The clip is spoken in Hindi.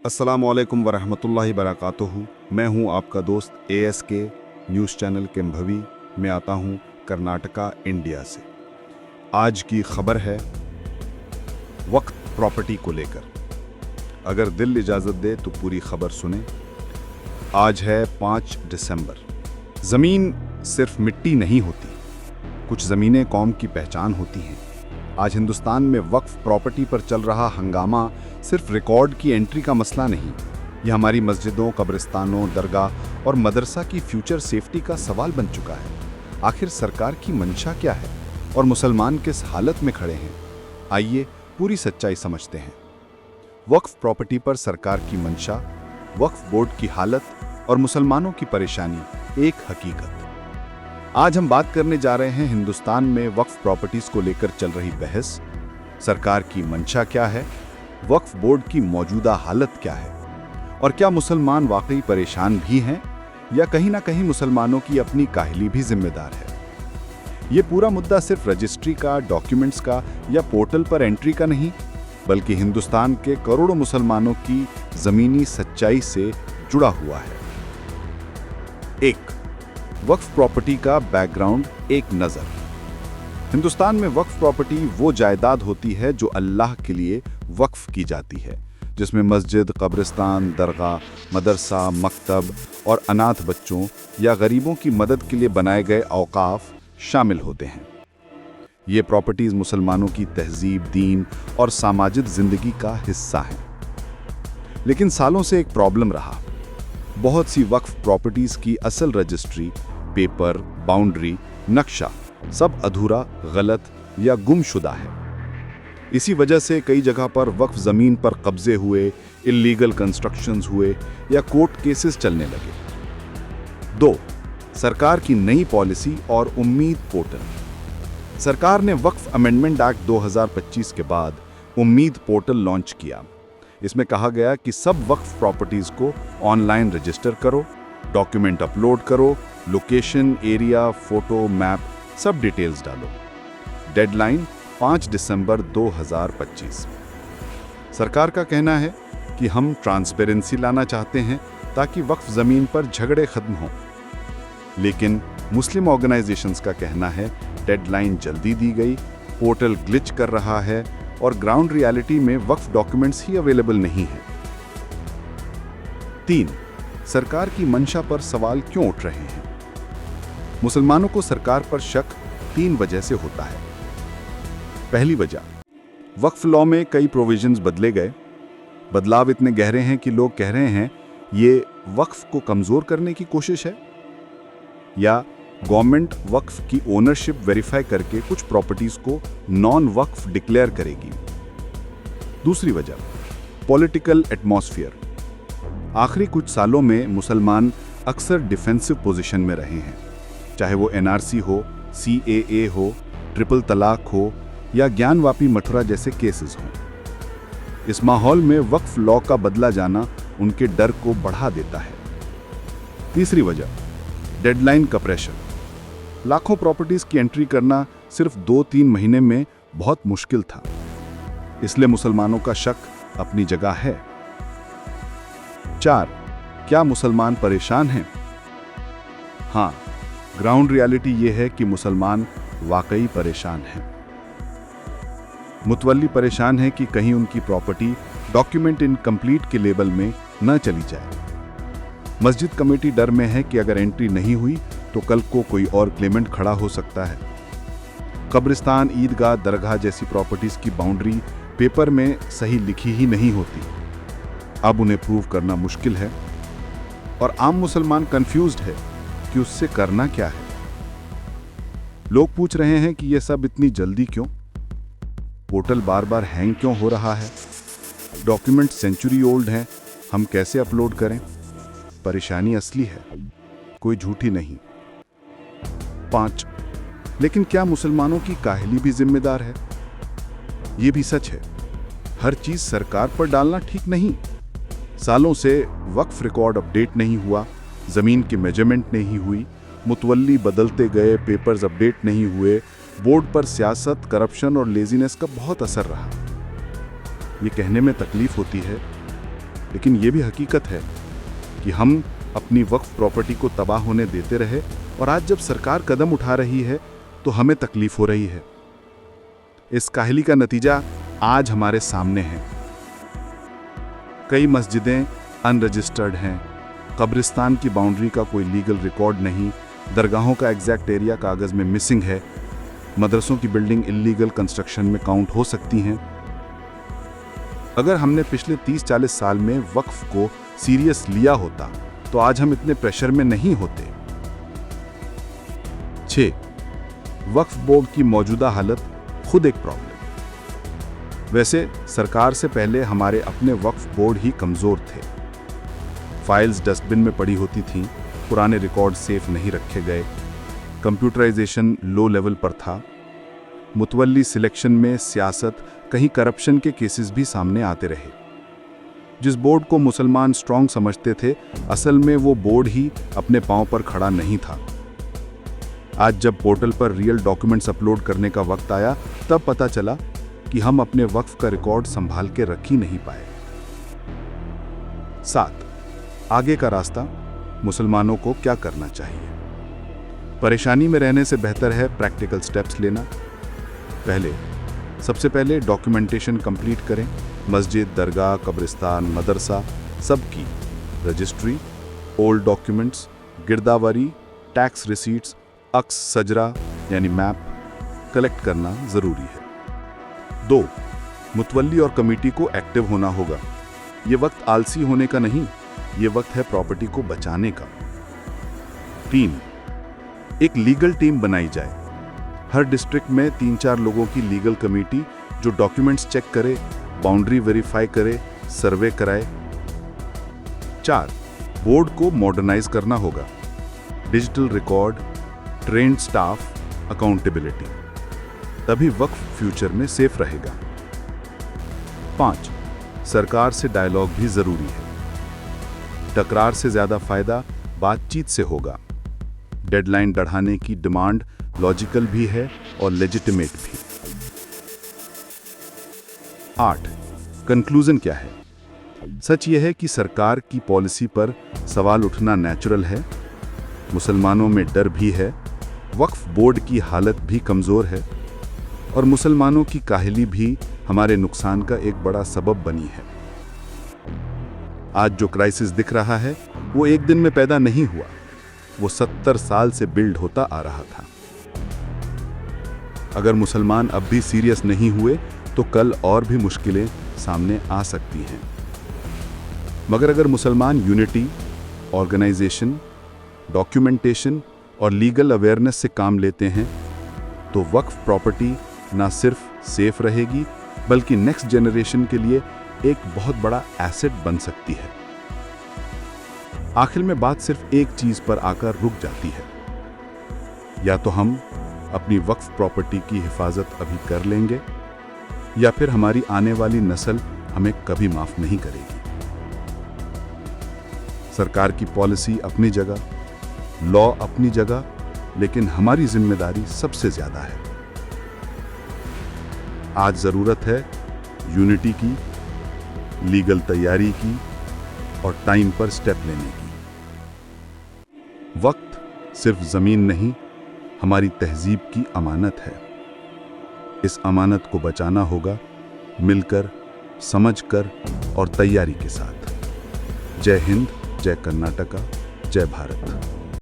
अस्सलामुअलैकुम वरहमतुल्लाहि बरकातुहू। मैं हूं आपका दोस्त ASK न्यूज़ चैनल केम्भवी में आता हूं कर्नाटका, इंडिया से। आज की खबर है वक्फ प्रॉपर्टी को लेकर। अगर दिल इजाज़त दे तो पूरी खबर सुने। आज है 5 दिसंबर। ज़मीन सिर्फ मिट्टी नहीं होती, कुछ ज़मीनें कौम की पहचान होती हैं। आज हिंदुस्तान में वक्फ प्रॉपर्टी पर चल रहा हंगामा सिर्फ रिकॉर्ड की एंट्री का मसला नहीं, यह हमारी मस्जिदों, कब्रिस्तानों, दरगाह और मदरसा की फ्यूचर सेफ्टी का सवाल बन चुका है। आखिर सरकार की मंशा क्या है और मुसलमान किस हालत में खड़े हैं? आइए पूरी सच्चाई समझते हैं। वक्फ प्रॉपर्टी पर सरकार की मंशा, वक्फ बोर्ड की हालत और मुसलमानों की परेशानी, एक हकीकत। आज हम बात करने जा रहे हैं हिंदुस्तान में वक्फ प्रॉपर्टीज को लेकर चल रही बहस, सरकार की मंशा क्या है, वक्फ बोर्ड की मौजूदा हालत क्या है और क्या मुसलमान वाकई परेशान भी हैं या कहीं ना कहीं मुसलमानों की अपनी काहली भी जिम्मेदार है। ये पूरा मुद्दा सिर्फ रजिस्ट्री का, डॉक्यूमेंट्स का या पोर्टल पर एंट्री का नहीं, बल्कि हिंदुस्तान के करोड़ों मुसलमानों की जमीनी सच्चाई से जुड़ा हुआ है। एक, वक्फ प्रॉपर्टी का बैकग्राउंड, एक नज़र। हिंदुस्तान में वक्फ प्रॉपर्टी वो जायदाद होती है जो अल्लाह के लिए वक्फ की जाती है, जिसमें मस्जिद, कब्रिस्तान, दरगाह, मदरसा, मकतब और अनाथ बच्चों या गरीबों की मदद के लिए बनाए गए औकाफ शामिल होते हैं। ये प्रॉपर्टीज मुसलमानों की तहजीब, दीन और सामाजिक जिंदगी का हिस्सा हैं। लेकिन सालों से एक प्रॉब्लम रहा। बहुत सी वक्फ प्रॉपर्टीज की असल रजिस्ट्री, पेपर, बाउंड्री, नक्शा सब अधूरा, गलत या गुमशुदा है। इसी वजह से कई जगह पर वक्फ जमीन पर कब्जे हुए, इल्लीगल कंस्ट्रक्शंस हुए या कोर्ट केसेस चलने लगे। 2, सरकार की नई पॉलिसी और उम्मीद पोर्टल। सरकार ने वक्फ अमेंडमेंट एक्ट 2025 के बाद उम्मीद पोर्टल लॉन्च किया। इसमें कहा गया कि सब वक्फ प्रॉपर्टीज को ऑनलाइन रजिस्टर करो, डॉक्यूमेंट अपलोड करो, लोकेशन, एरिया, फोटो, मैप सब डिटेल्स डालो। डेडलाइन 5 दिसंबर 2025। सरकार का कहना है कि हम ट्रांसपेरेंसी लाना चाहते हैं ताकि वक्फ जमीन पर झगड़े खत्म हों। लेकिन मुस्लिम ऑर्गेनाइजेशंस का कहना है डेडलाइन जल्दी दी गई, पोर्टल ग्लिच कर रहा है और ग्राउंड रियलिटी में वक्फ डॉक्यूमेंट्स ही अवेलेबल नहीं है। 3, सरकार की मंशा पर सवाल क्यों उठ रहे हैं? मुसलमानों को सरकार पर शक 3 वजह से होता है। पहली वजह, वक्फ लॉ में कई प्रोविजंस बदले गए। बदलाव इतने गहरे हैं कि लोग कह रहे हैं ये वक्फ को कमजोर करने की कोशिश है, या गवर्नमेंट वक्फ की ओनरशिप वेरीफाई करके कुछ प्रॉपर्टीज को नॉन वक्फ डिक्लेयर करेगी। दूसरी वजह, पॉलिटिकल एटमॉस्फेयर। आखिरी कुछ सालों में मुसलमान अक्सर डिफेंसिव पोजीशन में रहे हैं, चाहे वो NRC हो, CAA हो, ट्रिपल तलाक हो या ज्ञानवापी मथुरा जैसे केसेस हों। इस माहौल में वक्फ लॉ का बदला जाना उनके डर को बढ़ा देता है। तीसरी वजह, डेडलाइन का प्रेशर। लाखों प्रॉपर्टीज की एंट्री करना सिर्फ 2-3 महीने में बहुत मुश्किल था, इसलिए मुसलमानों का शक अपनी जगह है। 4, क्या मुसलमान परेशान हैं? हाँ, ग्राउंड रियलिटी ये है कि मुसलमान वाकई परेशान हैं। मुतवल्ली परेशान है कि कहीं उनकी प्रॉपर्टी डॉक्यूमेंट इनकम्प्लीट के लेबल में न चली जाए। मस्जिद कमेटी डर में है कि अगर एंट्री नहीं हुई तो कल को कोई और क्लेमेंट खड़ा हो सकता है। कब्रिस्तान, ईदगाह, दरगाह जैसी प्रॉपर्टीज की बाउंड्री पेपर में सही लिखी ही नहीं होती। अब उन्हें प्रूव करना मुश्किल है और आम मुसलमान कंफ्यूज्ड है कि उससे करना क्या है। लोग पूछ रहे हैं कि यह सब इतनी जल्दी क्यों? पोर्टल बार बार हैंग क्यों हो रहा है? डॉक्यूमेंट सेंचुरी ओल्ड हैं, हम कैसे अपलोड करें? परेशानी असली है, कोई झूठी नहीं। 5, लेकिन क्या मुसलमानों की काहली भी जिम्मेदार है? यह भी सच है, हर चीज सरकार पर डालना ठीक नहीं। सालों से वक्फ रिकॉर्ड अपडेट नहीं हुआ, जमीन की मेजरमेंट नहीं हुई, मुतवल्ली बदलते गए, पेपर्स अपडेट नहीं हुए, बोर्ड पर सियासत, करप्शन और लेजीनेस का बहुत असर रहा। ये कहने में तकलीफ होती है लेकिन ये भी हकीकत है कि हम अपनी वक्फ प्रॉपर्टी को तबाह होने देते रहे और आज जब सरकार कदम उठा रही है तो हमें तकलीफ हो रही है। इस काहली का नतीजा आज हमारे सामने है। कई मस्जिदें अनरजिस्टर्ड हैं, कब्रिस्तान की बाउंड्री का कोई लीगल रिकॉर्ड नहीं, दरगाहों का एग्जैक्ट एरिया कागज़ में मिसिंग है, मदरसों की बिल्डिंग इल्लीगल कंस्ट्रक्शन में काउंट हो सकती हैं। अगर हमने पिछले 30-40 साल में वक्फ को सीरियस लिया होता तो आज हम इतने प्रेशर में नहीं होते। 6. वक्फ बोर्ड की मौजूदा हालत खुद एक प्रॉब्लम। वैसे सरकार से पहले हमारे अपने वक्फ बोर्ड ही कमज़ोर थे। फाइल्स डस्टबिन में पड़ी होती थीं, पुराने रिकॉर्ड सेफ नहीं रखे गए, कंप्यूटराइजेशन लो लेवल पर था, मुतवल्ली सिलेक्शन में सियासत, कहीं करप्शन के केसेस भी सामने आते रहे। जिस बोर्ड को मुसलमान स्ट्रांग समझते थे, असल में वो बोर्ड ही अपने पांव पर खड़ा नहीं था। आज जब पोर्टल पर रियल डॉक्यूमेंट्स अपलोड करने का वक्त आया, तब पता चला कि हम अपने वक्फ का रिकॉर्ड संभाल के रख ही नहीं पाए। 7. आगे का रास्ता, मुसलमानों को क्या करना चाहिए? परेशानी में रहने से बेहतर है प्रैक्टिकल स्टेप्स लेना। सबसे पहले डॉक्यूमेंटेशन कंप्लीट करें। मस्जिद, दरगाह, कब्रिस्तान, मदरसा सबकी रजिस्ट्री, ओल्ड डॉक्यूमेंट्स, गिरदावरी, टैक्स रिसीट्स, अक्स सजरा यानी मैप कलेक्ट करना ज़रूरी है। 2. मुतवल्ली और कमेटी को एक्टिव होना होगा। ये वक्त आलसी होने का नहीं, ये वक्त है प्रॉपर्टी को बचाने का। 3. एक लीगल टीम बनाई जाए। हर डिस्ट्रिक्ट में 3-4 लोगों की लीगल कमेटी जो डॉक्यूमेंट्स चेक करे, बाउंड्री वेरीफाई करे, सर्वे कराए। 4. बोर्ड को मॉडर्नाइज करना होगा। Digital record, trained staff, accountability, तभी वक्फ फ्यूचर में सेफ रहेगा। 5. सरकार से डायलॉग भी जरूरी है। टकरार से ज्यादा फायदा बातचीत से होगा। डेडलाइन बढ़ाने की डिमांड लॉजिकल भी है और लेजिटिमेट भी। 8. कंक्लूजन क्या है? सच यह है कि सरकार की पॉलिसी पर सवाल उठना नेचुरल है। मुसलमानों में डर भी है, वक्फ बोर्ड की हालत भी कमज़ोर है और मुसलमानों की काहली भी हमारे नुकसान का एक बड़ा सबब बनी है। आज जो क्राइसिस दिख रहा है वो एक दिन में पैदा नहीं हुआ, वो 70 साल से बिल्ड होता आ रहा था। अगर मुसलमान अब भी सीरियस नहीं हुए तो कल और भी मुश्किलें सामने आ सकती हैं। मगर अगर मुसलमान यूनिटी, ऑर्गेनाइजेशन, डॉक्यूमेंटेशन और लीगल अवेयरनेस से काम लेते हैं तो वक्फ प्रॉपर्टी ना सिर्फ सेफ रहेगी बल्कि नेक्स्ट जनरेशन के लिए एक बहुत बड़ा एसेट बन सकती है। आखिर में बात सिर्फ एक चीज पर आकर रुक जाती है, या तो हम अपनी वक्फ प्रॉपर्टी की हिफाजत अभी कर लेंगे या फिर हमारी आने वाली नस्ल हमें कभी माफ नहीं करेगी। सरकार की पॉलिसी अपनी जगह, लॉ अपनी जगह, लेकिन हमारी जिम्मेदारी सबसे ज्यादा है। आज जरूरत है यूनिटी की, लीगल तैयारी की और टाइम पर स्टेप लेने की। वक्त सिर्फ जमीन नहीं, हमारी तहजीब की अमानत है। इस अमानत को बचाना होगा मिलकर, समझकर और तैयारी के साथ। जय हिंद, जय कर्नाटका, जय भारत।